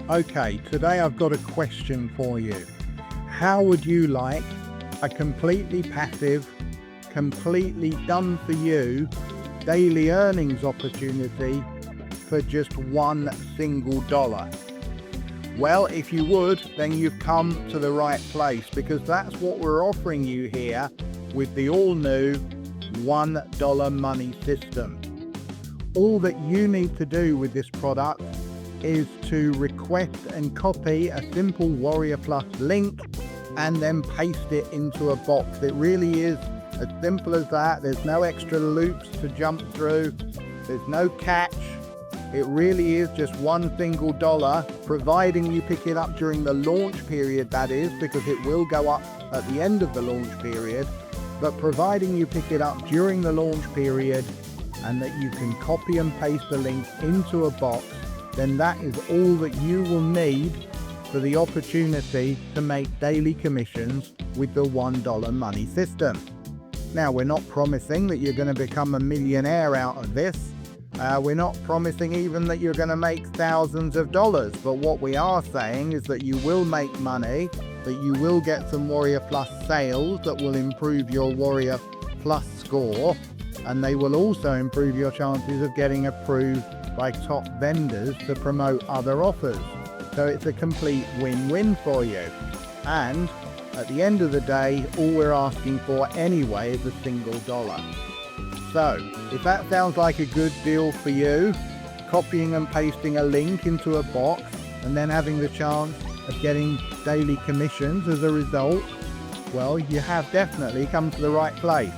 Okay, today I've got a question for you. How would you like a completely passive, completely done for you daily earnings opportunity for just $1? Well, if you would, then you've come to the right place, because that's what we're offering you here with the all-new $1 money system. All that you need to do with this product is to request and copy a simple Warrior Plus link and then paste it into a box. It really is as simple as that. There's no extra loops to jump through. There's no catch. It really is just $1 single, providing you pick it up during the launch period, that is, because it will go up at the end of the launch period. But providing you pick it up during the launch period and that you can copy and paste the link into a box, then that is all that you will need for the opportunity to make daily commissions with the $1 money system. Now, we're not promising that you're going to become a millionaire out of this. We're not promising even that you're going to make thousands of dollars. But what we are saying is that you will make money, that you will get some Warrior Plus sales that will improve your Warrior Plus score, and they will also improve your chances of getting approved by top vendors to promote other offers. So it's a complete win-win for you. And at the end of the day, all we're asking for anyway is $1 single. So if that sounds like a good deal for you, copying and pasting a link into a box and then having the chance of getting daily commissions as a result, well, you have definitely come to the right place,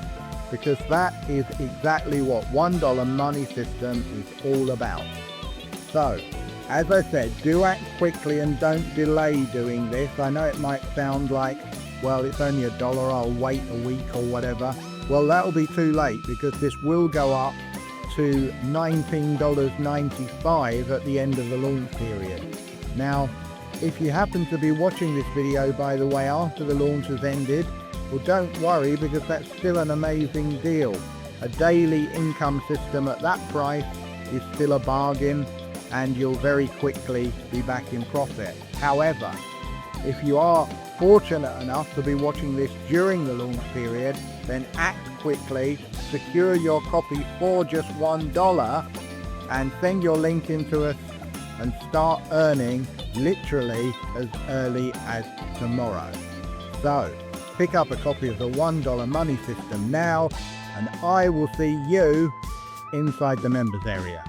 because that is exactly what $1 money system is all about. So, as I said, do act quickly and don't delay doing this. I know it might sound like, well, it's only $1, I'll wait a week or whatever. Well, that'll be too late, because this will go up to $19.95 at the end of the launch period. Now, if you happen to be watching this video, by the way, after the launch has ended, well, don't worry, because that's still an amazing deal. A daily income system at that price is still a bargain, and you'll very quickly be back in profit. However, if you are fortunate enough to be watching this during the launch period, then act quickly, secure your copy for just $1, and send your link into us and start earning literally as early as tomorrow. So, pick up a copy of the $1 money system now, and I will see you inside the members area.